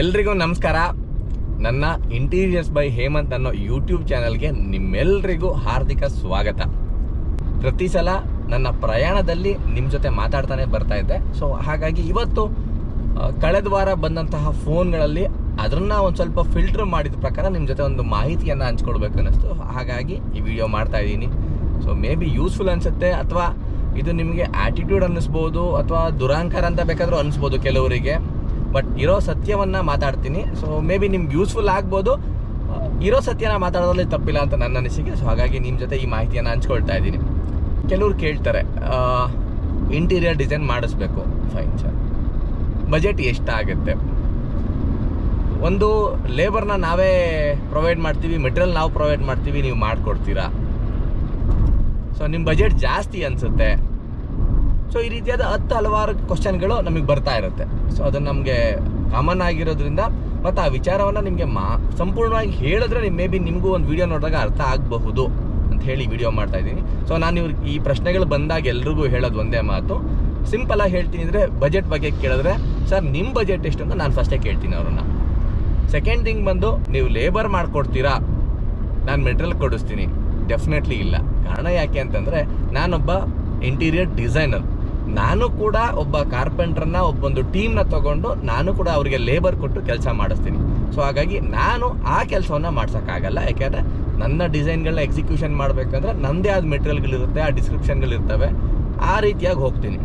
ಎಲ್ರಿಗೂ ನಮಸ್ಕಾರ. ನನ್ನ ಇಂಟೀರಿಯರ್ಸ್ ಬೈ ಹೇಮಂತ್ ಅನ್ನೋ ಯೂಟ್ಯೂಬ್ ಚಾನಲ್ಗೆ ನಿಮ್ಮೆಲ್ಲರಿಗೂ ಹಾರ್ದಿಕ ಸ್ವಾಗತ. ಪ್ರತಿ ಸಲ ನನ್ನ ಪ್ರಯಾಣದಲ್ಲಿ ನಿಮ್ಮ ಜೊತೆ ಮಾತಾಡ್ತಾನೆ ಬರ್ತಾ ಇದ್ದೆ. ಸೊ ಹಾಗಾಗಿ ಇವತ್ತು ಕಳೆದ ವಾರ ಬಂದಂತಹ ಫೋನ್ಗಳಲ್ಲಿ ಅದನ್ನ ಒಂದು ಸ್ವಲ್ಪ ಫಿಲ್ಟರ್ ಮಾಡಿದ ಪ್ರಕಾರ ನಿಮ್ಮ ಜೊತೆ ಒಂದು ಮಾಹಿತಿಯನ್ನು ಹಂಚ್ಕೊಳ್ಬೇಕು ಅನ್ನಿಸ್ತು. ಹಾಗಾಗಿ ಈ ವಿಡಿಯೋ ಮಾಡ್ತಾ ಇದ್ದೀನಿ. ಸೊ ಮೇ ಬಿ ಯೂಸ್ಫುಲ್ ಅನಿಸುತ್ತೆ, ಅಥವಾ ಇದು ನಿಮಗೆ ಆ್ಯಟಿಟ್ಯೂಡ್ ಅನ್ನಿಸ್ಬೋದು, ಅಥವಾ ದುರಾಂಕಾರ ಅಂತ ಬೇಕಾದರೂ ಅನ್ನಿಸ್ಬೋದು ಕೆಲವರಿಗೆ. ಬಟ್ ಇರೋ ಸತ್ಯವನ್ನು ಮಾತಾಡ್ತೀನಿ. ಸೊ ಮೇ ಬಿ ನಿಮ್ಗೆ ಯೂಸ್ಫುಲ್ ಆಗ್ಬೋದು. ಇರೋ ಸತ್ಯನ ಮಾತಾಡೋದ್ರಲ್ಲಿ ತಪ್ಪಿಲ್ಲ ಅಂತ ನನ್ನ ಅನಿಸಿಕೆ. ಸೊ ಹಾಗಾಗಿ ನಿಮ್ಮ ಜೊತೆ ಈ ಮಾಹಿತಿಯನ್ನು ಹಂಚ್ಕೊಳ್ತಾ ಇದ್ದೀನಿ. ಕೆಲವ್ರು ಕೇಳ್ತಾರೆ, ಇಂಟೀರಿಯರ್ ಡಿಸೈನ್ ಮಾಡಿಸ್ಬೇಕು, ಫೈನ್ ಸರ್, ಬಜೆಟ್ ಎಷ್ಟಾಗುತ್ತೆ? ಒಂದು ಲೇಬರ್ನ ನಾವೇ ಪ್ರೊವೈಡ್ ಮಾಡ್ತೀವಿ, ಮೆಟೀರಿಯಲ್ ನಾವು ಪ್ರೊವೈಡ್ ಮಾಡ್ತೀವಿ, ನೀವು ಮಾಡಿಕೊಡ್ತೀರಾ? ಸೊ ನಿಮ್ಮ ಬಜೆಟ್ ಜಾಸ್ತಿ ಅನಿಸುತ್ತೆ. ಸೊ ಈ ರೀತಿಯಾದ ಹಲವಾರು ಕ್ವಶನ್ಗಳು ನಮಗೆ ಬರ್ತಾ ಇರುತ್ತೆ. ಸೊ ಅದು ನಮಗೆ ಕಾಮನ್ ಆಗಿರೋದ್ರಿಂದ, ಮತ್ತು ಆ ವಿಚಾರವನ್ನು ನಿಮಗೆ ಸಂಪೂರ್ಣವಾಗಿ ಹೇಳಿದ್ರೆ ಮೇ ಬಿ ನಿಮಗೂ ಒಂದು ವಿಡಿಯೋ ನೋಡಿದಾಗ ಅರ್ಥ ಆಗಬಹುದು ಅಂತ ಹೇಳಿ ವಿಡಿಯೋ ಮಾಡ್ತಾ ಇದ್ದೀನಿ. ಸೊ ನಾನು ಇವ್ರಿಗೆ ಈ ಪ್ರಶ್ನೆಗಳು ಬಂದಾಗ ಎಲ್ರಿಗೂ ಹೇಳೋದು ಒಂದೇ ಮಾತು, ಸಿಂಪಲಾಗಿ ಹೇಳ್ತೀನಿ. ಅಂದರೆ ಬಜೆಟ್ ಬಗ್ಗೆ ಕೇಳಿದ್ರೆ, ಸರ್ ನಿಮ್ಮ ಬಜೆಟ್ ಎಷ್ಟು ಅಂತ ನಾನು ಫಸ್ಟೇ ಕೇಳ್ತೀನಿ ಅವ್ರನ್ನ. ಸೆಕೆಂಡ್ ಥಿಂಗ್ ಬಂದು, ನೀವು ಲೇಬರ್ ಮಾಡಿಕೊಡ್ತೀರಾ, ನಾನು ಮೆಟೀರಿಯಲ್ ಕೊಡಿಸ್ತೀನಿ? ಡೆಫಿನೆಟ್ಲಿ ಇಲ್ಲ. ಕಾರಣ ಯಾಕೆ ಅಂತಂದರೆ, ನಾನೊಬ್ಬ ಇಂಟೀರಿಯರ್ ಡಿಸೈನರ್. ನಾನು ಕೂಡ ಒಬ್ಬ ಕಾರ್ಪೆಂಟ್ರನ್ನ, ಒಬ್ಬೊಂದು ಟೀಮ್ನ ತೊಗೊಂಡು ನಾನು ಕೂಡ ಅವರಿಗೆ ಲೇಬರ್ ಕೊಟ್ಟು ಕೆಲಸ ಮಾಡಿಸ್ತೀನಿ. ಸೊ ಹಾಗಾಗಿ ನಾನು ಆ ಕೆಲಸವನ್ನು ಮಾಡ್ಸೋಕ್ಕಾಗಲ್ಲ. ಯಾಕೆಂದರೆ ನನ್ನ ಡಿಸೈನ್ಗಳನ್ನ ಎಕ್ಸಿಕ್ಯೂಷನ್ ಮಾಡಬೇಕಂದ್ರೆ ನನ್ನದೇ ಆದ ಮೆಟೀರಿಯಲ್ಗಳಿರುತ್ತೆ, ಆ ಡಿಸ್ಕ್ರಿಪ್ಷನ್ಗಳಿರ್ತವೆ, ಆ ರೀತಿಯಾಗಿ ಹೋಗ್ತೀನಿ.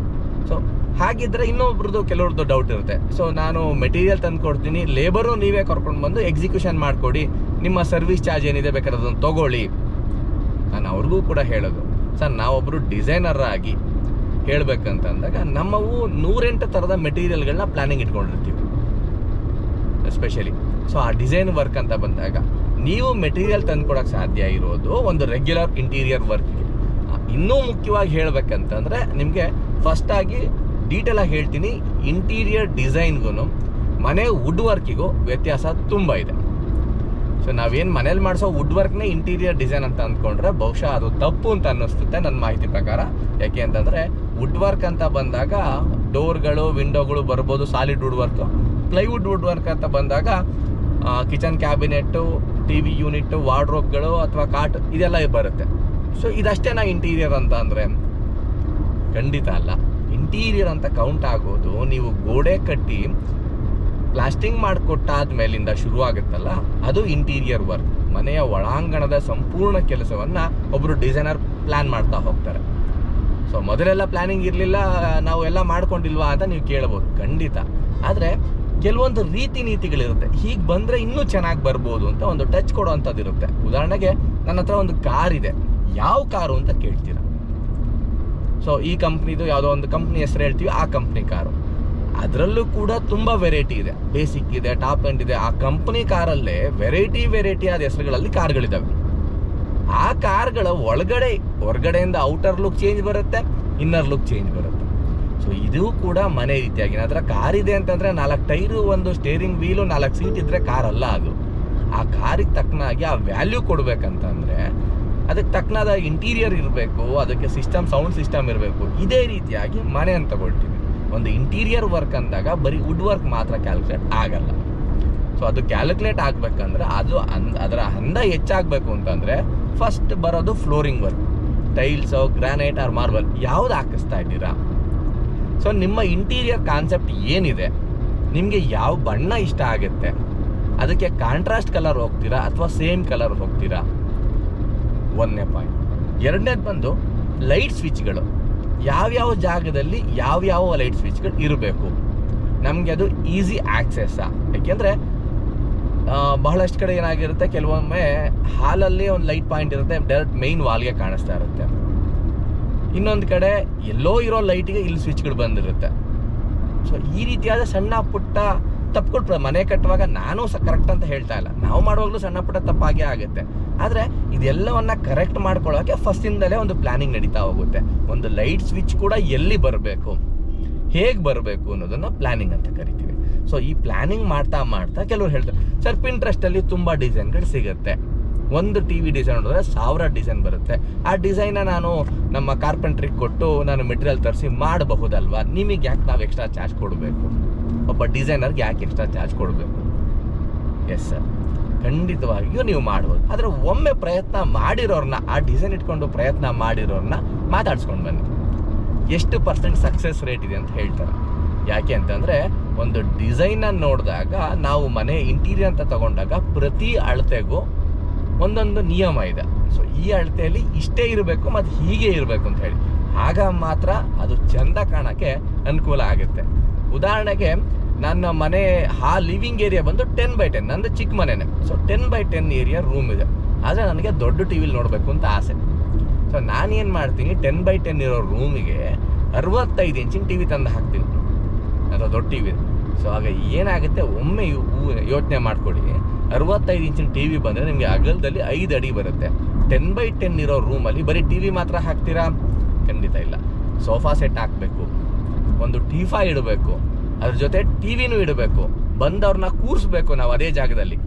ಸೊ ಹಾಗಿದ್ರೆ ಇನ್ನೊಬ್ರದ್ದು ಕೆಲವ್ರದ್ದು ಡೌಟ್ ಇರುತ್ತೆ. ಸೊ ನಾನು ಮೆಟೀರಿಯಲ್ ತಂದು ಕೊಡ್ತೀನಿ, ಲೇಬರು ನೀವೇ ಕರ್ಕೊಂಡು ಬಂದು ಎಕ್ಸಿಕ್ಯೂಷನ್ ಮಾಡಿಕೊಡಿ, ನಿಮ್ಮ ಸರ್ವಿಸ್ ಚಾರ್ಜ್ ಏನಿದೆ ಬೇಕಾದ್ರೆ ಅದನ್ನು ತೊಗೊಳ್ಳಿ. ನಾನು ಅವ್ರಿಗೂ ಕೂಡ ಹೇಳೋದು, ಸರ್ ನಾವೊಬ್ಬರು ಡಿಸೈನರ್ ಆಗಿ ಹೇಳ್ಬೇಕಂತಂದಾಗ ನಮ್ಮವು 108 ಥರದ ಮೆಟೀರಿಯಲ್ಗಳನ್ನ ಪ್ಲಾನಿಂಗ್ ಇಟ್ಕೊಂಡಿರ್ತೀವಿ ಎಸ್ಪೆಷಲಿ. ಸೊ ಆ ಡಿಸೈನ್ ವರ್ಕ್ ಅಂತ ಬಂದಾಗ ನೀವು ಮೆಟೀರಿಯಲ್ ತಂದು ಕೊಡೋಕ್ಕೆ ಸಾಧ್ಯ ಇರೋದು ಒಂದು ರೆಗ್ಯುಲರ್ ಇಂಟೀರಿಯರ್ ವರ್ಕ್ಗೆ. ಇನ್ನೂ ಮುಖ್ಯವಾಗಿ ಹೇಳ್ಬೇಕಂತಂದರೆ, ನಿಮಗೆ ಫಸ್ಟಾಗಿ ಡೀಟೇಲಾಗಿ ಹೇಳ್ತೀನಿ, ಇಂಟೀರಿಯರ್ ಡಿಸೈನ್ಗೂ ಮನೆ ವುಡ್ ವರ್ಕಿಗೂ ವ್ಯತ್ಯಾಸ ತುಂಬ ಇದೆ. ಸೊ ನಾವೇನು ಮನೇಲಿ ಮಾಡಿಸೋ ವುಡ್ ವರ್ಕ್ನೇ ಇಂಟೀರಿಯರ್ ಡಿಸೈನ್ ಅಂತ ಅಂದ್ಕೊಂಡ್ರೆ ಬಹುಶಃ ಅದು ತಪ್ಪು ಅಂತ ಅನ್ನಿಸ್ತುತ್ತೆ ನನ್ನ ಮಾಹಿತಿ ಪ್ರಕಾರ. ಯಾಕೆ ಅಂತಂದರೆ, ವುಡ್ ವರ್ಕ್ ಅಂತ ಬಂದಾಗ ಡೋರ್ಗಳು, ವಿಂಡೋಗಳು ಬರ್ಬೋದು, solid wood work. Plywood wood work ಅಂತ ಬಂದಾಗ ಕಿಚನ್ ಕ್ಯಾಬಿನೆಟ್ಟು, TV ಯೂನಿಟ್ಟು, ವಾರ್ಡ್ರೋಬ್ಗಳು ಅಥವಾ ಕಾಟ್, ಇದೆಲ್ಲ ಬರುತ್ತೆ. ಸೊ ಇದಷ್ಟೇನಾ ಇಂಟೀರಿಯರ್ ಅಂತ ಅಂದರೆ? ಖಂಡಿತ ಅಲ್ಲ. ಇಂಟೀರಿಯರ್ ಅಂತ ಕೌಂಟ್ ಆಗೋದು ನೀವು ಗೋಡೆ ಕಟ್ಟಿ ಪ್ಲಾಸ್ಟಿಂಗ್ ಮಾಡಿಕೊಟ್ಟಾದ ಮೇಲಿಂದ ಶುರು ಆಗುತ್ತಲ್ಲ, ಅದು ಇಂಟೀರಿಯರ್ ವರ್ಕ್. ಮನೆಯ ಒಳಾಂಗಣದ ಸಂಪೂರ್ಣ ಕೆಲಸವನ್ನು ಒಬ್ಬರು ಡಿಸೈನರ್ ಪ್ಲ್ಯಾನ್ ಮಾಡ್ತಾ ಹೋಗ್ತಾರೆ. ಸೊ ಮೊದಲೆಲ್ಲ ಪ್ಲ್ಯಾನಿಂಗ್ ಇರಲಿಲ್ಲ, ನಾವು ಎಲ್ಲ ಮಾಡ್ಕೊಂಡಿಲ್ವಾ ಅಂತ ನೀವು ಕೇಳ್ಬೋದು. ಖಂಡಿತ. ಆದರೆ ಕೆಲವೊಂದು ರೀತಿ ನೀತಿಗಳಿರುತ್ತೆ, ಹೀಗೆ ಬಂದರೆ ಇನ್ನೂ ಚೆನ್ನಾಗಿ ಬರ್ಬೋದು ಅಂತ ಒಂದು ಟಚ್ ಕೊಡೋವಂಥದ್ದು ಇರುತ್ತೆ. ಉದಾಹರಣೆಗೆ, ನನ್ನ ಹತ್ರ ಒಂದು ಕಾರ್ ಇದೆ, ಯಾವ ಕಾರು ಅಂತ ಕೇಳ್ತೀರ? ಸೊ ಈ ಕಂಪ್ನಿದು ಯಾವುದೋ ಒಂದು ಕಂಪ್ನಿ ಹೆಸರು ಹೇಳ್ತೀವಿ, ಆ ಕಂಪ್ನಿ ಕಾರು. ಅದರಲ್ಲೂ ಕೂಡ ತುಂಬ ವೆರೈಟಿ ಇದೆ, ಬೇಸಿಕ್ ಇದೆ, ಟಾಪ್ ಎಂಡ್ ಇದೆ. ಆ ಕಂಪ್ನಿ ಕಾರಲ್ಲೇ ವೆರೈಟಿ ಆದ ಹೆಸರುಗಳಲ್ಲಿ ಕಾರ್ಗಳಿದ್ದಾವೆ. ಆ ಕಾರ್ಗಳ ಹೊರಗಡೆಯಿಂದ ಔಟರ್ ಲುಕ್ ಚೇಂಜ್ ಬರುತ್ತೆ, ಇನ್ನರ್ ಲುಕ್ ಚೇಂಜ್ ಬರುತ್ತೆ. ಸೊ ಇದು ಕೂಡ ಮನೆ ರೀತಿಯಾಗಿ. ಅದರ ಕಾರ್ ಇದೆ ಅಂತಂದರೆ 4 ಟೈರು, ಒಂದು ಸ್ಟೇರಿಂಗ್ ವೀಲು, 4 ಸೀಟ್ ಇದ್ದರೆ ಕಾರಲ್ಲ ಅದು. ಆ ಕಾರಿಗೆ ತಕ್ಕನಾಗಿ ಆ ವ್ಯಾಲ್ಯೂ ಕೊಡಬೇಕಂತಂದರೆ ಅದಕ್ಕೆ ತಕ್ಕನಾದ ಇಂಟೀರಿಯರ್ ಇರಬೇಕು, ಅದಕ್ಕೆ ಸೌಂಡ್ ಸಿಸ್ಟಮ್ ಇರಬೇಕು. ಇದೇ ರೀತಿಯಾಗಿ ಮನೆ ಅಂತ ತಗೊಳ್ತೀವಿ. ಒಂದು ಇಂಟೀರಿಯರ್ ವರ್ಕ್ ಅಂದಾಗ ಬರೀ ವುಡ್ ವರ್ಕ್ ಮಾತ್ರ ಕ್ಯಾಲ್ಕುಲೇಟ್ ಆಗಲ್ಲ. ಸೊ ಅದು ಕ್ಯಾಲ್ಕುಲೇಟ್ ಆಗಬೇಕಂದ್ರೆ ಅದರ ಹಂದ ಹೆಚ್ಚಾಗಬೇಕು ಅಂತಂದರೆ ಫಸ್ಟ್ ಬರೋದು flooring work. Tiles, granite or marble ಯಾವ್ದು ಹಾಕಿಸ್ತಾ ಇದ್ದೀರಾ? ಸೊ ನಿಮ್ಮ ಇಂಟೀರಿಯರ್ ಕಾನ್ಸೆಪ್ಟ್ ಏನಿದೆ, ನಿಮಗೆ ಯಾವ ಬಣ್ಣ ಇಷ್ಟ ಆಗುತ್ತೆ, ಅದಕ್ಕೆ ಕಾಂಟ್ರಾಸ್ಟ್ ಕಲರ್ ಹೋಗ್ತೀರಾ ಅಥವಾ ಸೇಮ್ ಕಲರ್ ಹೋಗ್ತೀರಾ? ಒಂದನೇ ಪಾಯಿಂಟ್. ಎರಡನೇದು ಬಂದು ಲೈಟ್ ಸ್ವಿಚ್ಗಳು. ಯಾವ್ಯಾವ ಜಾಗದಲ್ಲಿ ಯಾವ್ಯಾವ ಲೈಟ್ ಸ್ವಿಚ್ಗಳು ಇರಬೇಕು, ನಮಗೆ ಅದು ಈಸಿ ಆಕ್ಸೆಸ್ಸಾ? ಯಾಕೆಂದರೆ ಬಹಳಷ್ಟು ಕಡೆ ಏನಾಗಿರುತ್ತೆ, ಕೆಲವೊಮ್ಮೆ ಹಾಲಲ್ಲಿ ಒಂದು ಲೈಟ್ ಪಾಯಿಂಟ್ ಇರುತ್ತೆ, ಡೈರೆಕ್ಟ್ ಮೈನ್ ವಾಲ್ಗೆ ಕಾಣಿಸ್ತಾ ಇರುತ್ತೆ. ಇನ್ನೊಂದು ಕಡೆ ಎಲ್ಲೋ ಇರೋ ಲೈಟಿಗೆ ಇಲ್ಲಿ ಸ್ವಿಚ್ಗಳು ಬಂದಿರುತ್ತೆ. ಸೊ ಈ ರೀತಿಯಾದ ಸಣ್ಣ ಪುಟ್ಟ ತಪ್ಪುಗಳು ಮನೆ ಕಟ್ಟುವಾಗ, ನಾನು ಕರೆಕ್ಟ್ ಅಂತ ಹೇಳ್ತಾ ಇಲ್ಲ, ನಾವು ಮಾಡುವಾಗಲೂ ಸಣ್ಣ ಪುಟ್ಟ ತಪ್ಪಾಗೇ ಆಗುತ್ತೆ. ಆದರೆ ಇದೆಲ್ಲವನ್ನು ಕರೆಕ್ಟ್ ಮಾಡ್ಕೊಳ್ಳೋಕ್ಕೆ ಫಸ್ಟಿಂದಲೇ ಒಂದು ಪ್ಲ್ಯಾನಿಂಗ್ ನಡೀತಾ ಹೋಗುತ್ತೆ. ಒಂದು ಲೈಟ್ ಸ್ವಿಚ್ ಕೂಡ ಎಲ್ಲಿ ಬರಬೇಕು, ಹೇಗೆ ಬರಬೇಕು ಅನ್ನೋದನ್ನು ಪ್ಲ್ಯಾನಿಂಗ್ ಅಂತ ಕರಿತೀವಿ. ಸೊ ಈ ಪ್ಲ್ಯಾನಿಂಗ್ ಮಾಡ್ತಾ ಕೆಲವರು ಹೇಳ್ತಾರೆ, ಸರ್ ಪಿಂಟ್ರೆಸ್ಟಲ್ಲಿ ತುಂಬ ಡಿಸೈನ್ಗಳು ಸಿಗುತ್ತೆ. ಒಂದು ಟಿ ವಿ ಡಿಸೈನ್ ನೋಡಿದ್ರೆ 1000 ಡಿಸೈನ್ ಬರುತ್ತೆ. ಆ ಡಿಸೈನ್ನ ನಾನು ನಮ್ಮ ಕಾರ್ಪೆಂಟ್ರಿಗೆ ಕೊಟ್ಟು ನಾನು ಮೆಟೀರಿಯಲ್ ತರಿಸಿ ಮಾಡಬಹುದಲ್ವಾ? ನಿಮಗೆ ಯಾಕೆ ನಾವು ಎಕ್ಸ್ಟ್ರಾ ಚಾರ್ಜ್ ಕೊಡಬೇಕು? ಒಬ್ಬ ಡಿಸೈನರ್ಗೆ ಯಾಕೆ ಎಕ್ಸ್ಟ್ರಾ ಚಾರ್ಜ್ ಕೊಡಬೇಕು? ಎಸ್ ಸರ್, ಖಂಡಿತವಾಗಿಯೂ ನೀವು ಮಾಡ್ಬೋದು. ಆದರೆ ಒಮ್ಮೆ ಪ್ರಯತ್ನ ಮಾಡಿರೋರನ್ನ, ಆ ಡಿಸೈನ್ ಇಟ್ಕೊಂಡು ಪ್ರಯತ್ನ ಮಾಡಿರೋರನ್ನ ಮಾತಾಡ್ಸ್ಕೊಂಡು ಬನ್ನಿ. ಎಷ್ಟು % ಸಕ್ಸಸ್ ರೇಟ್ ಇದೆ ಅಂತ ಹೇಳ್ತಾರೆ. ಯಾಕೆ ಅಂತಂದರೆ, ಒಂದು ಡಿಸೈನನ್ನು ನೋಡಿದಾಗ, ನಾವು ಮನೆ ಇಂಟೀರಿಯರ್ ಅಂತ ತಗೊಂಡಾಗ ಪ್ರತಿ ಅಳತೆಗೂ ಒಂದೊಂದು ನಿಯಮ ಇದೆ. ಸೊ ಈ ಅಳತೆಯಲ್ಲಿ ಇಷ್ಟೇ ಇರಬೇಕು ಮತ್ತು ಹೀಗೆ ಇರಬೇಕು ಅಂತ ಹೇಳಿ, ಆಗ ಮಾತ್ರ ಅದು ಚೆಂದ ಕಾಣೋಕ್ಕೆ ಅನುಕೂಲ ಆಗುತ್ತೆ. ಉದಾಹರಣೆಗೆ ನನ್ನ ಮನೆ ಲಿವಿಂಗ್ ಏರಿಯಾ ಬಂದು 10x10, ನಂದು ಚಿಕ್ಕ ಮನೆಯೇ. ಸೊ 10x10 ಏರಿಯಾ ರೂಮ್ ಇದೆ. ಆದರೆ ನನಗೆ ದೊಡ್ಡ ಟಿ ವಿಲಿ ನೋಡಬೇಕು ಅಂತ ಆಸೆ. ಸೊ ನಾನೇನು ಮಾಡ್ತೀನಿ, 10x10 ಇರೋ ರೂಮಿಗೆ 65 ಇಂಚಿನ ಟಿ ವಿ ತಂದು ಹಾಕ್ತೀನಿ, ಅಥವಾ ದೊಡ್ಡ ಟಿ ವಿ. ಸೊ ಆಗ ಏನಾಗುತ್ತೆ, ಒಮ್ಮೆ ಯೋಚನೆ ಮಾಡಿಕೊಡಿ, 65 ಇಂಚಿನ ಟಿ ವಿ ಬಂದರೆ ನಿಮಗೆ ಅಗಲದಲ್ಲಿ 5 ಅಡಿ ಬರುತ್ತೆ. 10x10 ಇರೋ ರೂಮಲ್ಲಿ ಬರೀ ಟಿ ವಿ ಮಾತ್ರ ಹಾಕ್ತೀರಾ? ಖಂಡಿತ ಇಲ್ಲ. ಸೋಫಾ ಸೆಟ್ ಹಾಕಬೇಕು, ಒಂದು ಟೀಫಾ ಇಡಬೇಕು, ಅದ್ರ ಜೊತೆ ಟಿ ವಿನೂ ಇಡಬೇಕು, ಬಂದವ್ರನ್ನ ಕೂರಿಸ್ಬೇಕು ನಾವು ಅದೇ ಜಾಗದಲ್ಲಿ.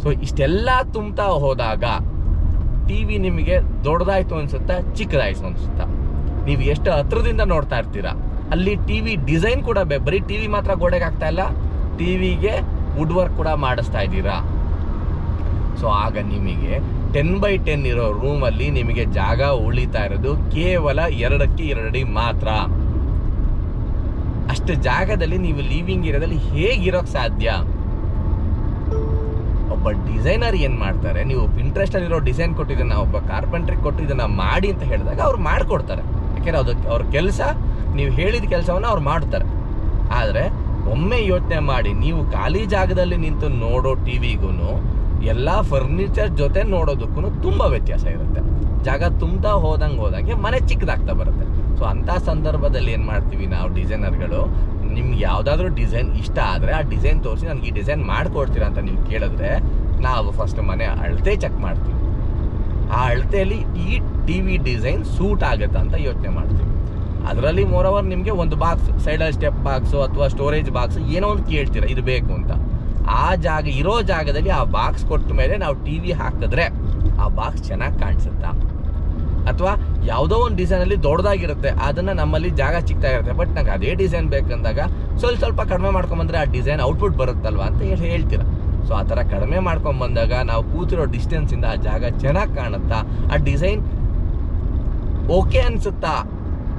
ಸೊ ಇಷ್ಟೆಲ್ಲ ತುಂಬ್ತಾ ಹೋದಾಗ ಟಿ ವಿ ನಿಮಗೆ ದೊಡ್ಡದಾಯ್ತು ಅನ್ಸುತ್ತಾ, ಚಿಕ್ಕದಾಯ್ತು ಅನ್ಸುತ್ತಾ? ನೀವು ಎಷ್ಟು ಹತ್ರದಿಂದ ನೋಡ್ತಾ ಇರ್ತೀರಾ, ಅಲ್ಲಿ ಟಿ ವಿ ಡಿಸೈನ್ ಕೂಡ ಬರೀ ಟಿ ವಿ ಮಾತ್ರ ಗೋಡೆಗೆ ಆಗ್ತಾ ಇಲ್ಲ, ಟಿ ವಿಗೆ ವುಡ್ ವರ್ಕ್ ಕೂಡ ಮಾಡಿಸ್ತಾ ಇದ್ದೀರಾ. ಸೊ ಆಗ ನಿಮಗೆ 10x10 ಇರೋ ರೂಮಲ್ಲಿ ನಿಮಗೆ ಜಾಗ ಉಳಿತಾ ಇರೋದು ಕೇವಲ 2ಕ್ಕೆ 2 ಅಡಿ ಮಾತ್ರ. ಅಷ್ಟು ಜಾಗದಲ್ಲಿ ನೀವು ಲಿವಿಂಗ್ ಏರಿಯಾದಲ್ಲಿ ಹೇಗಿರೋಕ್ಕೆ ಸಾಧ್ಯ? ಒಬ್ಬ ಡಿಸೈನರ್ ಏನು ಮಾಡ್ತಾರೆ, ನೀವು ಪಿಂಟ್ರೆಸ್ಟಲ್ಲಿರೋ ಡಿಸೈನ್ ಕೊಟ್ಟಿದ್ದನ್ನು ಒಬ್ಬ ಕಾರ್ಪೆಂಟ್ರಿಗೆ ಕೊಟ್ಟು ಇದನ್ನು ಮಾಡಿ ಅಂತ ಹೇಳಿದಾಗ ಅವ್ರು ಮಾಡಿಕೊಡ್ತಾರೆ. ಯಾಕೆಂದರೆ ಅವ್ರ ಕೆಲಸ, ನೀವು ಹೇಳಿದ ಕೆಲಸವನ್ನು ಅವ್ರು ಮಾಡ್ತಾರೆ. ಆದರೆ ಒಮ್ಮೆ ಯೋಚನೆ ಮಾಡಿ, ನೀವು ಖಾಲಿ ಜಾಗದಲ್ಲಿ ನಿಂತು ನೋಡೋ ಟಿ ವಿಗೂ ಎಲ್ಲ ಫರ್ನಿಚರ್ ಜೊತೆ ನೋಡೋದಕ್ಕೂ ತುಂಬ ವ್ಯತ್ಯಾಸ ಇರುತ್ತೆ. ಜಾಗ ತುಂಬ್ತಾ ಹೋದಂಗೆ ಮನೆ ಚಿಕ್ಕದಾಗ್ತಾ ಬರುತ್ತೆ. ಸೊ ಅಂಥ ಸಂದರ್ಭದಲ್ಲಿ ಏನು ಮಾಡ್ತೀವಿ ನಾವು ಡಿಸೈನರ್ಗಳು, ನಿಮ್ಗೆ ಯಾವುದಾದ್ರೂ ಡಿಸೈನ್ ಇಷ್ಟ ಆದರೆ ಆ ಡಿಸೈನ್ ತೋರಿಸಿ ನನಗೆ ಈ ಡಿಸೈನ್ ಮಾಡಿಕೊಡ್ತೀರಾ ಅಂತ ನೀವು ಕೇಳಿದ್ರೆ, ನಾವು ಫಸ್ಟ್ ಮನೆ ಅಳತೆ ಚೆಕ್ ಮಾಡ್ತೀವಿ. ಆ ಅಳತೆಯಲ್ಲಿ ಈ ಟಿ ವಿ ಡಿಸೈನ್ ಸೂಟ್ ಆಗುತ್ತಾ ಅಂತ ಯೋಚನೆ ಮಾಡ್ತೀವಿ. ಅದರಲ್ಲಿ ಮೋರವರ್ ನಿಮಗೆ ಒಂದು ಬಾಕ್ಸ್, ಸೈಡಲ್ಲಿ ಸ್ಟೆಪ್ ಬಾಕ್ಸು ಅಥವಾ ಸ್ಟೋರೇಜ್ ಬಾಕ್ಸ್ ಏನೋ ಒಂದು ಕೇಳ್ತೀರಾ ಇದು ಬೇಕು ಅಂತ. ಆ ಜಾಗ ಇರೋ ಜಾಗದಲ್ಲಿ ಆ ಬಾಕ್ಸ್ ಕೊಟ್ಟ ಮೇಲೆ ನಾವು ಟಿ ವಿ ಹಾಕಿದ್ರೆ ಆ ಬಾಕ್ಸ್ ಚೆನ್ನಾಗಿ ಕಾಣಿಸುತ್ತಾ? ಅಥವಾ ಯಾವುದೋ ಒಂದು ಡಿಸೈನಲ್ಲಿ ದೊಡ್ಡದಾಗಿರುತ್ತೆ, ಅದನ್ನು ನಮ್ಮಲ್ಲಿ ಜಾಗ ಚಿಕ್ಕದಾಗಿರುತ್ತೆ, ಬಟ್ ನಂಗೆ ಅದೇ ಡಿಸೈನ್ ಬೇಕಂದಾಗ ಸ್ವಲ್ಪ ಕಡಿಮೆ ಮಾಡ್ಕೊಂಬಂದ್ರೆ ಆ ಡಿಸೈನ್ ಔಟ್ಪುಟ್ ಬರುತ್ತಲ್ವ ಅಂತ ಹೇಳ್ತೀರಾ. ಸೊ ಆ ಥರ ಕಡಿಮೆ ಮಾಡ್ಕೊಂಬಂದಾಗ ನಾವು ಕೂತಿರೋ ಡಿಸ್ಟೆನ್ಸಿಂದ ಆ ಜಾಗ ಚೆನ್ನಾಗಿ ಕಾಣುತ್ತಾ, ಆ ಡಿಸೈನ್ ಓಕೆ ಅನಿಸುತ್ತಾ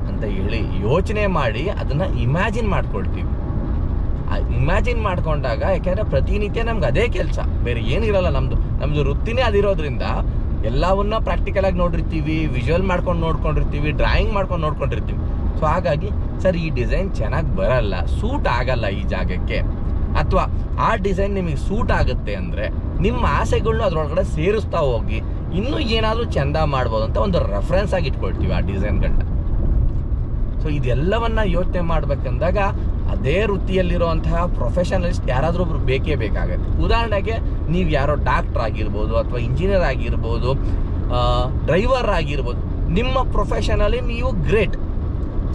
ಅಂತ ಹೇಳಿ ಯೋಚನೆ ಮಾಡಿ ಅದನ್ನು ಇಮ್ಯಾಜಿನ್ ಮಾಡ್ಕೊಳ್ತೀವಿ. ಇಮ್ಯಾಜಿನ್ ಮಾಡ್ಕೊಂಡಾಗ, ಯಾಕೆಂದರೆ ಪ್ರತಿನಿತ್ಯ ನಮ್ಗೆ ಅದೇ ಕೆಲಸ, ಬೇರೆ ಏನಿರಲ್ಲ. ನಮ್ಮದು ವೃತ್ತಿನೇ ಅದಿರೋದ್ರಿಂದ ಎಲ್ಲವನ್ನ ಪ್ರಾಕ್ಟಿಕಲಾಗಿ ನೋಡಿರ್ತೀವಿ, ವಿಜುವಲ್ ಮಾಡ್ಕೊಂಡು ನೋಡ್ಕೊಂಡಿರ್ತೀವಿ, ಡ್ರಾಯಿಂಗ್ ಮಾಡ್ಕೊಂಡು ನೋಡ್ಕೊಂಡಿರ್ತೀವಿ. ಸೊ ಹಾಗಾಗಿ ಸರ್ ಈ ಡಿಸೈನ್ ಚೆನ್ನಾಗಿ ಬರಲ್ಲ, ಸೂಟ್ ಆಗಲ್ಲ ಈ ಜಾಗಕ್ಕೆ, ಅಥವಾ ಆ ಡಿಸೈನ್ ನಿಮಗೆ ಸೂಟ್ ಆಗುತ್ತೆ ಅಂದರೆ ನಿಮ್ಮ ಆಸೆಗಳನ್ನ ಅದರೊಳಗಡೆ ಸೇರಿಸ್ತಾ ಹೋಗಿ ಇನ್ನೂ ಏನಾದರೂ ಚೆಂದ ಮಾಡ್ಬೋದು ಅಂತ ಒಂದು ರೆಫರೆನ್ಸ್ ಆಗಿ ಇಟ್ಕೊಳ್ತೀವಿ ಆ ಡಿಸೈನ್ಗಳನ್ನ. ಸೊ ಇದೆಲ್ಲವನ್ನ ಯೋಚನೆ ಮಾಡ್ಬೇಕಂದಾಗ ಅದೇ ವೃತ್ತಿಯಲ್ಲಿರುವಂತಹ ಪ್ರೊಫೆಷನಲಿಸ್ಟ್ ಯಾರಾದರೂ ಒಬ್ರು ಬೇಕೇ ಬೇಕಾಗತ್ತೆ. ಉದಾಹರಣೆಗೆ ನೀವು ಯಾರೋ ಡಾಕ್ಟರ್ ಆಗಿರ್ಬೋದು, ಅಥವಾ ಇಂಜಿನಿಯರ್ ಆಗಿರ್ಬೋದು, ಡ್ರೈವರ್ ಆಗಿರ್ಬೋದು, ನಿಮ್ಮ ಪ್ರೊಫೆಷನಲ್ಲಿ ನೀವು ಗ್ರೇಟ್.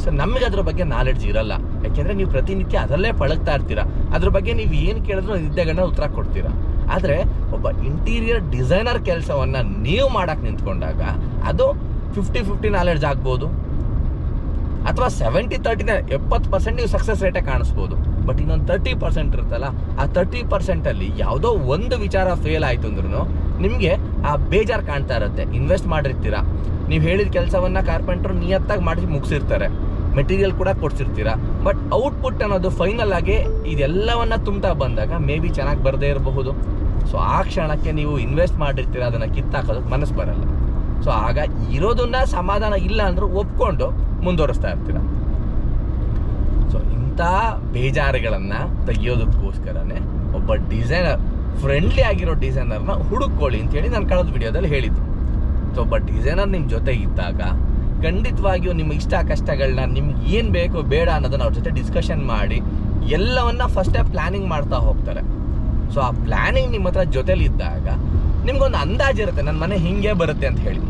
ಸೊ ನಮಗೆ ಅದ್ರ ಬಗ್ಗೆ ನಾಲೆಡ್ಜ್ ಇರಲ್ಲ, ಯಾಕೆಂದರೆ ನೀವು ಪ್ರತಿನಿತ್ಯ ಅದರಲ್ಲೇ ಪಳಗ್ತಾ ಇರ್ತೀರಾ, ಅದ್ರ ಬಗ್ಗೆ ನೀವು ಏನು ಕೇಳಿದ್ರು ನಿದ್ದೆಗಳನ್ನ ಉತ್ತರ ಕೊಡ್ತೀರಾ. ಆದರೆ ಒಬ್ಬ ಇಂಟೀರಿಯರ್ ಡಿಸೈನರ್ ಕೆಲಸವನ್ನು ನೀವು ಮಾಡೋಕ್ಕೆ ನಿಂತ್ಕೊಂಡಾಗ ಅದು 50-50 ನಾಲೆಡ್ಜ್ ಆಗ್ಬೋದು, ಅಥವಾ 70-30 70% ನೀವು ಸಕ್ಸಸ್ ರೇಟೇ ಕಾಣಿಸ್ಬೋದು. ಬಟ್ ಇನ್ನೊಂದು 30% ಇರುತ್ತಲ್ಲ, ಆ 30%ಅಲ್ಲಿ ಯಾವುದೋ ಒಂದು ವಿಚಾರ ಫೇಲ್ ಆಯಿತು ಅಂದ್ರೂ ನಿಮಗೆ ಆ ಬೇಜಾರು ಕಾಣ್ತಾ ಇರುತ್ತೆ. ಇನ್ವೆಸ್ಟ್ ಮಾಡಿರ್ತೀರಾ, ನೀವು ಹೇಳಿದ ಕೆಲಸವನ್ನು ಕಾರ್ಪೆಂಟ್ರು ನಿಯತ್ತಾಗಿ ಮಾಡಿ ಮುಗಿಸಿರ್ತಾರೆ, ಮೆಟೀರಿಯಲ್ ಕೂಡ ಕೊಡ್ಸಿರ್ತೀರಾ, ಬಟ್ ಔಟ್ಪುಟ್ ಅನ್ನೋದು ಫೈನಲ್ ಆಗಿ ಇದೆಲ್ಲವನ್ನ ತುಂಬ್ತಾ ಬಂದಾಗ ಮೇ ಬಿ ಚೆನ್ನಾಗಿ ಬರದೇ ಇರಬಹುದು. ಸೊ ಆ ಕ್ಷಣಕ್ಕೆ ನೀವು ಇನ್ವೆಸ್ಟ್ ಮಾಡಿರ್ತೀರ, ಅದನ್ನು ಕಿತ್ತಾಕೋದಕ್ಕೆ ಮನಸ್ಸು ಬರಲ್ಲ. ಸೊ ಆಗ ಇರೋದನ್ನ ಸಮಾಧಾನ ಇಲ್ಲ ಅಂದರೂ ಒಪ್ಕೊಂಡು ಮುಂದುವರಿಸ್ತಾ ಇರ್ತೀರ. ಸೊ ಇಂಥ ಬೇಜಾರುಗಳನ್ನು ತೆಗಿಯೋದಕ್ಕೋಸ್ಕರನೇ ಒಬ್ಬ ಡಿಸೈನರ್, ಫ್ರೆಂಡ್ಲಿ ಆಗಿರೋ ಡಿಸೈನರ್ನ ಹುಡುಕೊಳ್ಳಿ ಅಂತೇಳಿ ನಾನು ಕಳೆದ ವಿಡಿಯೋದಲ್ಲಿ ಹೇಳಿದ್ದು. ಸೊ ಒಬ್ಬ ಡಿಸೈನರ್ ನಿಮ್ಮ ಜೊತೆ ಇದ್ದಾಗ ಖಂಡಿತವಾಗಿಯೂ ನಿಮ್ಮ ಇಷ್ಟ ಕಷ್ಟಗಳನ್ನ, ನಿಮ್ಗೆ ಏನು ಬೇಕು ಬೇಡ ಅನ್ನೋದನ್ನ ಅವ್ರ ಜೊತೆ ಡಿಸ್ಕಷನ್ ಮಾಡಿ ಎಲ್ಲವನ್ನ ಫಸ್ಟೇ ಪ್ಲ್ಯಾನಿಂಗ್ ಮಾಡ್ತಾ ಹೋಗ್ತಾರೆ. ಸೊ ಆ ಪ್ಲ್ಯಾನಿಂಗ್ ನಿಮ್ಮ ಹತ್ರ ಜೊತೆಲಿ ಇದ್ದಾಗ ನಿಮ್ಗೊಂದು ಅಂದಾಜು ಇರುತ್ತೆ, ನನ್ನ ಮನೆ ಹಿಂಗೆ ಬರುತ್ತೆ ಅಂತ ಹೇಳಿ.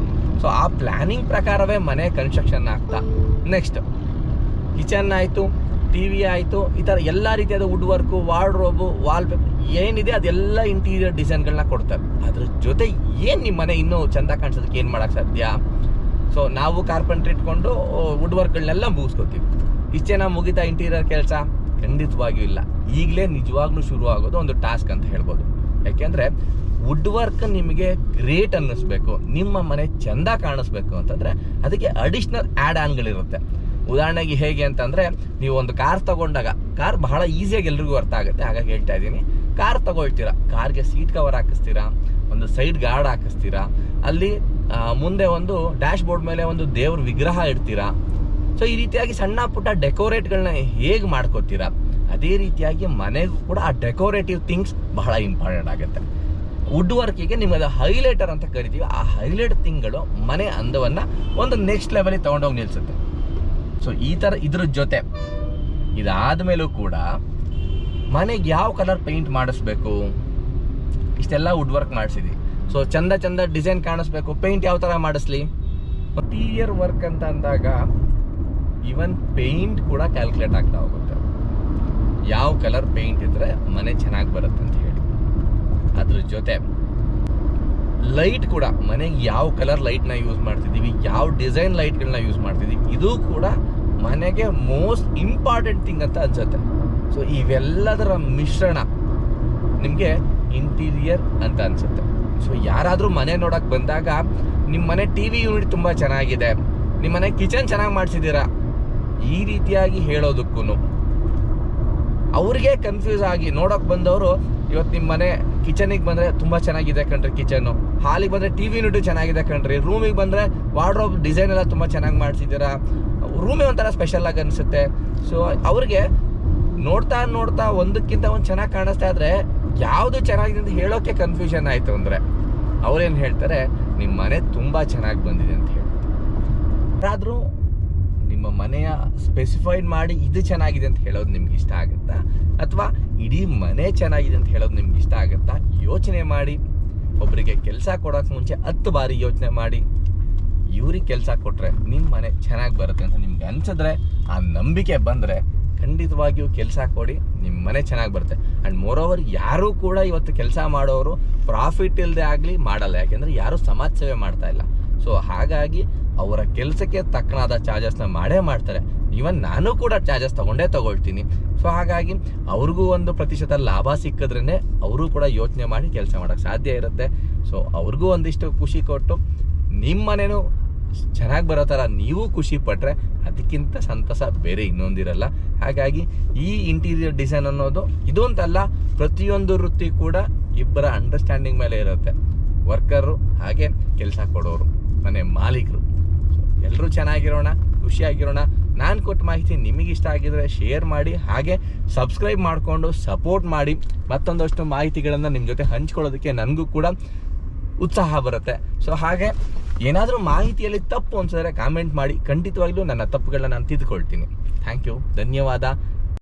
ಸೊ ಆ ಪ್ಲ್ಯಾನಿಂಗ್ ಪ್ರಕಾರವೇ ಮನೆ ಕನ್ಸ್ಟ್ರಕ್ಷನ್ ಆಗ್ತಾ, ನೆಕ್ಸ್ಟ್ ಕಿಚನ್ ಆಯಿತು, ಟಿ ವಿ ಆಯಿತು, ಈ ಥರ ಎಲ್ಲ ರೀತಿಯಾದ wood work, wardrobe, wall paper ಏನಿದೆ ಅದೆಲ್ಲ ಇಂಟೀರಿಯರ್ ಡಿಸೈನ್ಗಳನ್ನ ಕೊಡ್ತಾರೆ. ಅದ್ರ ಜೊತೆ ಏನು ನಿಮ್ಮ ಮನೆ ಇನ್ನೂ ಚೆಂದ ಕಾಣಿಸೋದಕ್ಕೆ ಏನು ಮಾಡೋಕ್ಕೆ ಸಾಧ್ಯ? ಸೊ ನಾವು ಕಾರ್ಪೆಂಟ್ರಿ ಇಟ್ಕೊಂಡು ವುಡ್ ವರ್ಕ್ಗಳನ್ನೆಲ್ಲ ಮುಗಿಸ್ಕೊತೀವಿ. ಇಷ್ಟೇ ನಾವು ಮುಗಿತಾ ಇಂಟೀರಿಯರ್ ಕೆಲಸ? ಖಂಡಿತವಾಗಿಯೂ ಇಲ್ಲ. ಈಗಲೇ ನಿಜವಾಗ್ಲೂ ಶುರು ಆಗೋದು ಒಂದು ಟಾಸ್ಕ್ ಅಂತ ಹೇಳ್ಬೋದು. ಯಾಕೆಂದರೆ ವುಡ್ ವರ್ಕ್ ನಿಮಗೆ ಗ್ರೇಟ್ ಅನ್ನಿಸ್ಬೇಕು, ನಿಮ್ಮ ಮನೆ ಚೆಂದ ಕಾಣಿಸ್ಬೇಕು ಅಂತಂದರೆ ಅದಕ್ಕೆ ಅಡಿಷ್ನಲ್ ಆ್ಯಡ್ ಆನ್ಗಳಿರುತ್ತೆ. ಉದಾಹರಣೆಗೆ ಹೇಗೆ ಅಂತಂದರೆ, ನೀವು ಒಂದು ಕಾರ್ ತೊಗೊಂಡಾಗ, ಕಾರ್ ಬಹಳ ಈಸಿಯಾಗಿ ಎಲ್ರಿಗೂ ಅರ್ಥ ಆಗುತ್ತೆ, ಹಾಗಾಗಿ ಹೇಳ್ತಾ ಇದ್ದೀನಿ. ಕಾರ್ ತೊಗೊಳ್ತೀರಾ, ಕಾರ್ಗೆ ಸೀಟ್ ಕವರ್ ಹಾಕಿಸ್ತೀರಾ, ಒಂದು ಸೈಡ್ ಗಾರ್ಡ್ ಹಾಕಿಸ್ತೀರಾ, ಅಲ್ಲಿ ಮುಂದೆ ಒಂದು ಡ್ಯಾಶ್ ಬೋರ್ಡ್ ಮೇಲೆ ಒಂದು ದೇವ್ರ ವಿಗ್ರಹ ಇಡ್ತೀರಾ. ಸೊ ಈ ರೀತಿಯಾಗಿ ಸಣ್ಣ ಪುಟ್ಟ ಡೆಕೋರೇಟ್ಗಳನ್ನ ಹೇಗೆ ಮಾಡ್ಕೋತೀರಾ, ಅದೇ ರೀತಿಯಾಗಿ ಮನೆಗೂ ಕೂಡ ಆ ಡೆಕೋರೇಟಿವ್ ಥಿಂಗ್ಸ್ ಬಹಳ ಇಂಪಾರ್ಟೆಂಟ್ ಆಗುತ್ತೆ. ವುಡ್ ವರ್ಕಿಗೆ ನಿಮ್ಮದು ಹೈಲೈಟರ್ ಅಂತ ಕರಿತೀವಿ. ಆ ಹೈಲೈಟ್ ಥಿಂಗ್ಗಳು ಮನೆ ಅಂದವನ್ನು ಒಂದು ನೆಕ್ಸ್ಟ್ ಲೆವೆಲಿಗೆ ತೊಗೊಂಡೋಗಿ ನಿಲ್ಲಿಸುತ್ತೆ. ಸೊ ಈ ಥರ ಇದ್ರ ಜೊತೆ ಇದಾದ ಮೇಲೂ ಕೂಡ ಮನೆಗೆ ಯಾವ ಕಲರ್ ಪೇಂಟ್ ಮಾಡಿಸ್ಬೇಕು, ಇಷ್ಟೆಲ್ಲ ವುಡ್ ವರ್ಕ್ ಮಾಡಿಸಿದ್ವಿ. ಸೊ ಚಂದ ಡಿಸೈನ್ ಕಾಣಿಸ್ಬೇಕು, ಪೇಂಟ್ ಯಾವ ಥರ ಮಾಡಿಸ್ಲಿ? ಇಂಟೀರಿಯರ್ ವರ್ಕ್ ಅಂತ ಅಂದಾಗ ಈವನ್ ಪೇಂಟ್ ಕೂಡ ಕ್ಯಾಲ್ಕುಲೇಟ್ ಆಗ್ತಾ ಹೋಗುತ್ತೆ. ಯಾವ ಕಲರ್ ಪೇಂಟ್ ಇದ್ರೆ ಮನೆ ಚೆನ್ನಾಗಿ ಬರುತ್ತೆ ಅಂತ ಹೇಳಿ. ಅದ್ರ ಜೊತೆ ಲೈಟ್ ಕೂಡ, ಮನೆಗೆ ಯಾವ ಕಲರ್ ಲೈಟ್ನ ಯೂಸ್ ಮಾಡ್ತಿದ್ದೀವಿ, ಯಾವ ಡಿಸೈನ್ ಲೈಟ್ಗಳನ್ನ ಯೂಸ್ ಮಾಡ್ತಿದ್ದೀವಿ, ಇದು ಕೂಡ ಮನೆಗೆ ಮೋಸ್ಟ್ ಇಂಪಾರ್ಟೆಂಟ್ ಥಿಂಗ್ ಅಂತ ಅನ್ಸುತ್ತೆ. ಸೊ ಇವೆಲ್ಲದರ ಮಿಶ್ರಣ ನಿಮಗೆ ಇಂಟೀರಿಯರ್ ಅಂತ ಅನ್ಸುತ್ತೆ. ಸೊ ಯಾರಾದರೂ ಮನೆ ನೋಡೋಕೆ ಬಂದಾಗ ನಿಮ್ಮ ಮನೆ ಟಿ ವಿ ಯೂನಿಟ್ ತುಂಬ ಚೆನ್ನಾಗಿದೆ, ನಿಮ್ಮ ಮನೆ ಕಿಚನ್ ಚೆನ್ನಾಗಿ ಮಾಡಿಸಿದ್ದೀರಾ, ಈ ರೀತಿಯಾಗಿ ಹೇಳೋದಕ್ಕೂ ಅವ್ರಿಗೆ ಕನ್ಫ್ಯೂಸ್ ಆಗಿ ನೋಡೋಕೆ ಬಂದವರು, ಇವತ್ತು ನಿಮ್ಮ ಮನೆ ಕಿಚನಿಗೆ ಬಂದರೆ ತುಂಬ ಚೆನ್ನಾಗಿದೆ ಕಣ್ರಿ ಕಿಚನ್ನು, ಹಾಲಿಗೆ ಬಂದರೆ ಟಿ ವಿ ಯೂನಿಟು ಚೆನ್ನಾಗಿದೆ ಕಣ್ರಿ, ರೂಮಿಗೆ ಬಂದರೆ ವಾರ್ಡ್ರೋಬ್ ಡಿಸೈನ್ ಎಲ್ಲ ತುಂಬ ಚೆನ್ನಾಗಿ ಮಾಡಿಸಿದ್ದೀರಾ, ರೂಮೇ ಒಂಥರ ಸ್ಪೆಷಲ್ ಆಗಿ ಅನಿಸುತ್ತೆ. ಸೊ ಅವ್ರಿಗೆ ನೋಡ್ತಾ ಒಂದಕ್ಕಿಂತ ಒಂದು ಚೆನ್ನಾಗಿ ಕಾಣಿಸ್ತಾ ಇದ್ರೆ ಯಾವುದು ಚೆನ್ನಾಗಿದೆ ಅಂತ ಹೇಳೋಕ್ಕೆ ಕನ್ಫ್ಯೂಷನ್ ಆಯಿತು ಅಂದರೆ ಅವ್ರೇನು ಹೇಳ್ತಾರೆ, ನಿಮ್ಮ ಮನೆ ತುಂಬ ಚೆನ್ನಾಗಿ ಬಂದಿದೆ ಅಂತ ಹೇಳಿ. ಯಾರಾದರೂ ನಿಮ್ಮ ಮನೆಯ ಸ್ಪೆಸಿಫೈಡ್ ಮಾಡಿ ಇದು ಚೆನ್ನಾಗಿದೆ ಅಂತ ಹೇಳೋದು ನಿಮ್ಗೆ ಇಷ್ಟ ಆಗುತ್ತಾ, ಅಥವಾ ಇಡೀ ಮನೆ ಚೆನ್ನಾಗಿದೆ ಅಂತ ಹೇಳೋದು ನಿಮ್ಗೆ ಇಷ್ಟ ಆಗುತ್ತಾ? ಯೋಚನೆ ಮಾಡಿ. ಒಬ್ಬರಿಗೆ ಕೆಲಸ ಕೊಡೋಕೆ ಮುಂಚೆ 10 ಬಾರಿ ಯೋಚನೆ ಮಾಡಿ. ಇವ್ರಿಗೆ ಕೆಲಸ ಕೊಟ್ಟರೆ ನಿಮ್ಮ ಮನೆ ಚೆನ್ನಾಗಿ ಬರುತ್ತೆ ಅಂತ ನಿಮ್ಗೆ ಅನ್ಸಿದ್ರೆ, ಆ ನಂಬಿಕೆ ಬಂದರೆ ಖಂಡಿತವಾಗಿಯೂ ಕೆಲಸ ಕೊಡಿ, ನಿಮ್ಮ ಮನೆ ಚೆನ್ನಾಗಿ ಬರುತ್ತೆ. ಆ್ಯಂಡ್ ಮೋರೋವರ್ ಯಾರೂ ಕೂಡ ಇವತ್ತು ಕೆಲಸ ಮಾಡೋರು ಪ್ರಾಫಿಟ್ ಇಲ್ಲದೆ ಆಗಲಿ ಮಾಡಲ್ಲ, ಯಾಕೆಂದರೆ ಯಾರೂ ಸಮಾಜ ಸೇವೆ ಮಾಡ್ತಾ ಇಲ್ಲ. ಸೊ ಹಾಗಾಗಿ ಅವರ ಕೆಲಸಕ್ಕೆ ತಕ್ಕನಾದ ಚಾರ್ಜಸ್ನ ಮಾಡೇ ಮಾಡ್ತಾರೆ. ಈವನ್ ನಾನು ಕೂಡ ಚಾರ್ಜಸ್ ತಗೊಳ್ತೀನಿ. ಸೊ ಹಾಗಾಗಿ ಅವ್ರಿಗೂ ಒಂದು ಪ್ರತಿಶತ ಲಾಭ ಸಿಕ್ಕಿದ್ರೇ ಅವರು ಕೂಡ ಯೋಚನೆ ಮಾಡಿ ಕೆಲಸ ಮಾಡೋಕ್ಕೆ ಸಾಧ್ಯ ಇರುತ್ತೆ. ಸೊ ಅವ್ರಿಗೂ ಒಂದಿಷ್ಟು ಖುಷಿ ಕೊಟ್ಟು ನಿಮ್ಮ ಮನೆಯೂ ಚೆನ್ನಾಗಿ ಬರೋ ಥರ ನೀವು ಖುಷಿ ಪಟ್ಟರೆ ಅದಕ್ಕಿಂತ ಸಂತಸ ಬೇರೆ ಇನ್ನೊಂದಿರಲ್ಲ. ಹಾಗಾಗಿ ಈ ಇಂಟೀರಿಯರ್ ಡಿಸೈನ್ ಅನ್ನೋದು ಇದು ಅಂತಲ್ಲ, ಪ್ರತಿಯೊಂದು ವೃತ್ತಿ ಕೂಡ ಇಬ್ಬರ ಅಂಡರ್ಸ್ಟ್ಯಾಂಡಿಂಗ್ ಮೇಲೆ ಇರುತ್ತೆ. ವರ್ಕರು ಹಾಗೆ ಕೆಲಸ ಕೊಡೋರು, ಮನೆ ಮಾಲೀಕರು. ಎಲ್ಲರೂ ಚೆನ್ನಾಗಿರೋಣ, ಖುಷಿಯಾಗಿರೋಣ. ನಾನು ಕೊಟ್ಟ ಮಾಹಿತಿ ನಿಮಗೆ ಇಷ್ಟ ಆಗಿದ್ರೆ ಶೇರ್ ಮಾಡಿ, ಹಾಗೆ ಸಬ್ಸ್ಕ್ರೈಬ್ ಮಾಡಿಕೊಂಡು ಸಪೋರ್ಟ್ ಮಾಡಿ. ಮತ್ತೊಂದಷ್ಟು ಮಾಹಿತಿಗಳನ್ನು ನಿಮ್ಮ ಜೊತೆ ಹಂಚ್ಕೊಳ್ಳೋದಕ್ಕೆ ನನಗೂ ಕೂಡ ಉತ್ಸಾಹ ಬರುತ್ತೆ. ಸೊ ಹಾಗೆ ಏನಾದರೂ ಮಾಹಿತಿಯಲ್ಲಿ ತಪ್ಪು ಅನ್ಸಿದ್ರೆ ಕಾಮೆಂಟ್ ಮಾಡಿ, ಖಂಡಿತವಾಗ್ಲೂ ನನ್ನ ತಪ್ಪುಗಳನ್ನ ನಾನು ತಿದ್ದುಕೊಳ್ತೀನಿ. ಥ್ಯಾಂಕ್ ಯು, ಧನ್ಯವಾದ.